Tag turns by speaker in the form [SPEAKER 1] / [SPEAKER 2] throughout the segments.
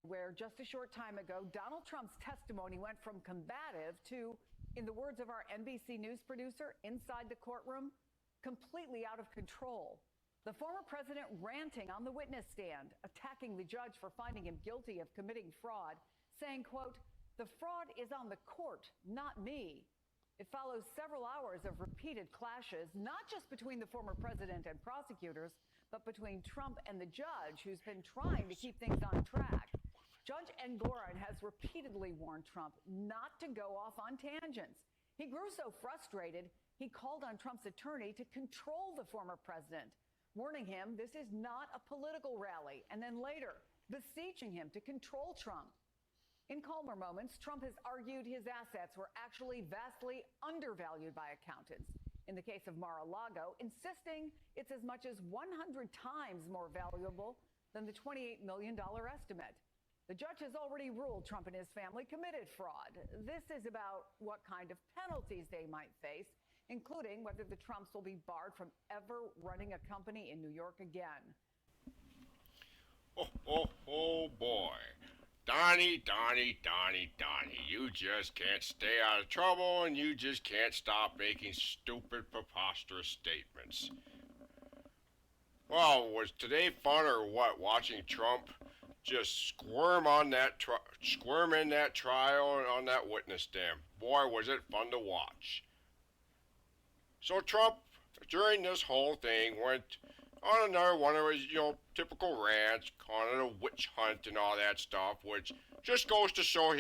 [SPEAKER 1] Where just a short time ago, Donald Trump's testimony went from combative to, in the words of our NBC News producer, inside the courtroom, completely out of control. The former president ranting on the witness stand, attacking the judge for finding him guilty of committing fraud, saying, quote, "The fraud is on the court, not me." It follows several hours of repeated clashes, not just between the former president and prosecutors, but between Trump and the judge, who's been trying to keep things on track. Judge Engoron has repeatedly warned Trump not to go off on tangents. He grew so frustrated, he called on Trump's attorney to control the former president, warning him this is not a political rally, and then later beseeching him to control Trump. In calmer moments, Trump has argued his assets were actually vastly undervalued by accountants. In the case of Mar-a-Lago, insisting it's as much as 100 times more valuable than the $28 million estimate. The judge has already ruled Trump and his family committed fraud. This is about what kind of penalties they might face, including whether the Trumps will be barred from ever running a company in New York again.
[SPEAKER 2] Oh boy. Donnie, you just can't stay out of trouble, and you just can't stop making stupid, preposterous statements. Well, was today fun or what, watching Trump just squirm in that trial and on that witness stand? Boy, was it fun to watch. So Trump, during this whole thing, went on another one of his, typical rants, calling it a witch hunt and all that stuff, which just goes to show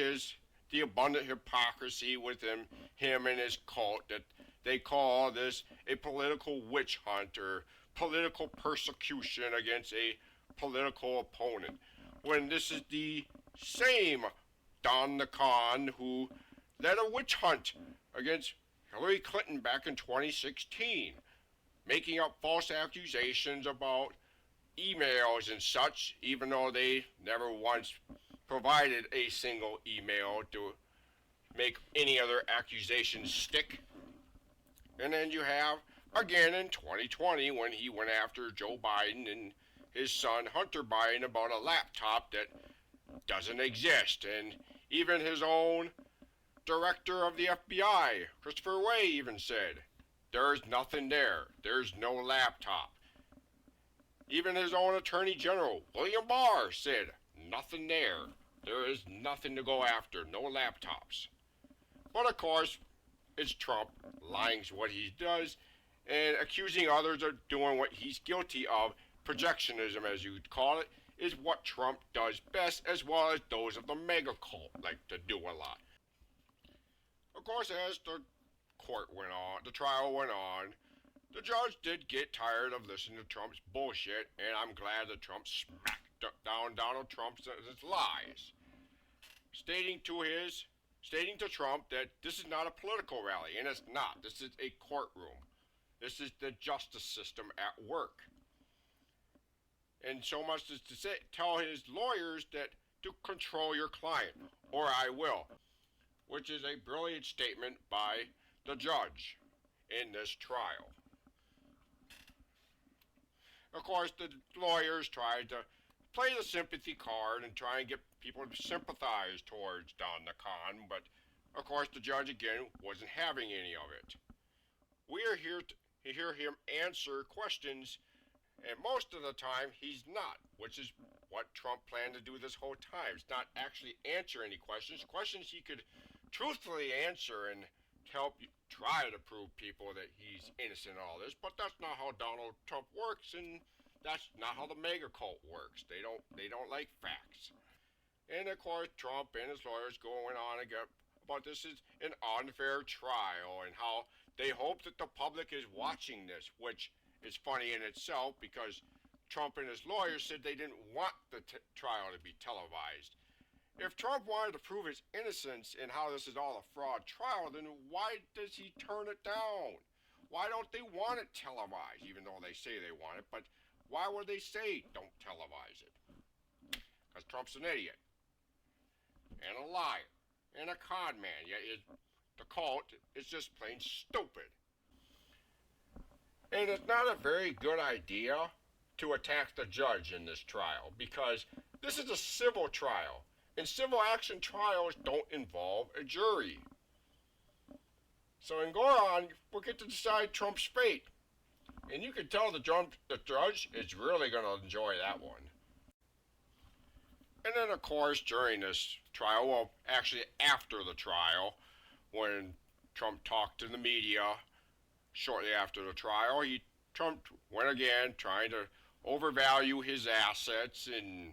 [SPEAKER 2] the abundant hypocrisy within him and his cult, that they call this a political witch hunt or political persecution against a political opponent, when this is the same Don the Con who led a witch hunt against Hillary Clinton back in 2016, making up false accusations about emails and such, even though they never once provided a single email to make any other accusations stick. And then you have, again in 2020, when he went after Joe Biden and his son Hunter Biden about a laptop that doesn't exist. And even his own director of the FBI, Christopher Wray, even said, there's nothing there. There's no laptop. Even his own Attorney General, William Barr, said, nothing there. There is nothing to go after. No laptops. But of course, it's Trump lying to what he does and accusing others of doing what he's guilty of. Projectionism, as you'd call it, is what Trump does best, as well as those of the Maga cult like to do a lot. Of course, as the trial went on, the judge did get tired of listening to Trump's bullshit, and I'm glad that Trump smacked down Donald Trump's lies, stating to Trump that this is not a political rally, and it's not. This is a courtroom. This is the justice system at work. And so much as to tell his lawyers that to control your client, or I will, which is a brilliant statement by the judge in this trial. Of course, the lawyers tried to play the sympathy card and try and get people to sympathize towards Don the Con, but of course the judge again wasn't having any of it. We are here to hear him answer questions, and most of the time he's not, which is what Trump planned to do this whole time. It's not actually answer any questions he could truthfully answer and help try to prove people that he's innocent in all this, but that's not how Donald Trump works, and that's not how the Maga cult works. They don't like facts. And of course, Trump and his lawyers going on again about this is an unfair trial and how they hope that the public is watching this, which is funny in itself because Trump and his lawyers said they didn't want the trial to be televised. If Trump wanted to prove his innocence and how this is all a fraud trial, then why does he turn it down? Why don't they want it televised, even though they say they want it? But why would they say don't televise it? Because Trump's an idiot and a liar and a con man. Yet the cult is just plain stupid. And it's not a very good idea to attack the judge in this trial because This is a civil trial, and civil action trials don't involve a jury. So in Goron, we'll get to decide Trump's fate. And you can tell the judge is really going to enjoy that one. And then, of course, during this trial, well, actually after the trial, when Trump talked to the media shortly after the trial, Trump went again trying to overvalue his assets and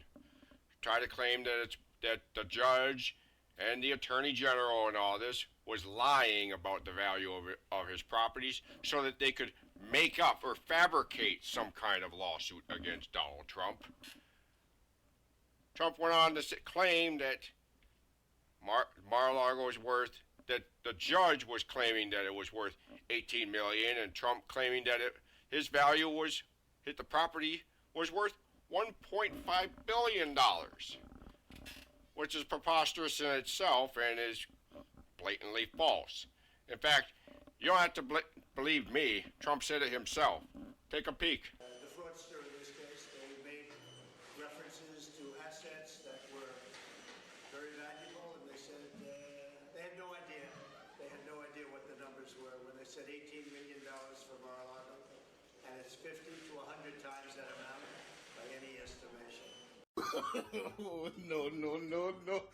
[SPEAKER 2] try to claim that the judge and the attorney general and all this was lying about the value of his properties so that they could make up or fabricate some kind of lawsuit against Donald Trump. Trump went on to claim that Mar-a-Lago was worth, that the judge was claiming that it was worth $18 million, and Trump claiming that his value was, the property was worth $1.5 billion, which is preposterous in itself and is blatantly false. In fact, you don't have to believe me. Trump said it himself. Take a peek.
[SPEAKER 3] The fraudster in this case, they made references to assets that were very valuable, and they said they had no idea. They had no idea what the numbers were when they said $18 million for Mar-a-Lago, and it's 50 to 100 times that amount by any estimation.
[SPEAKER 4] No, no, no, no.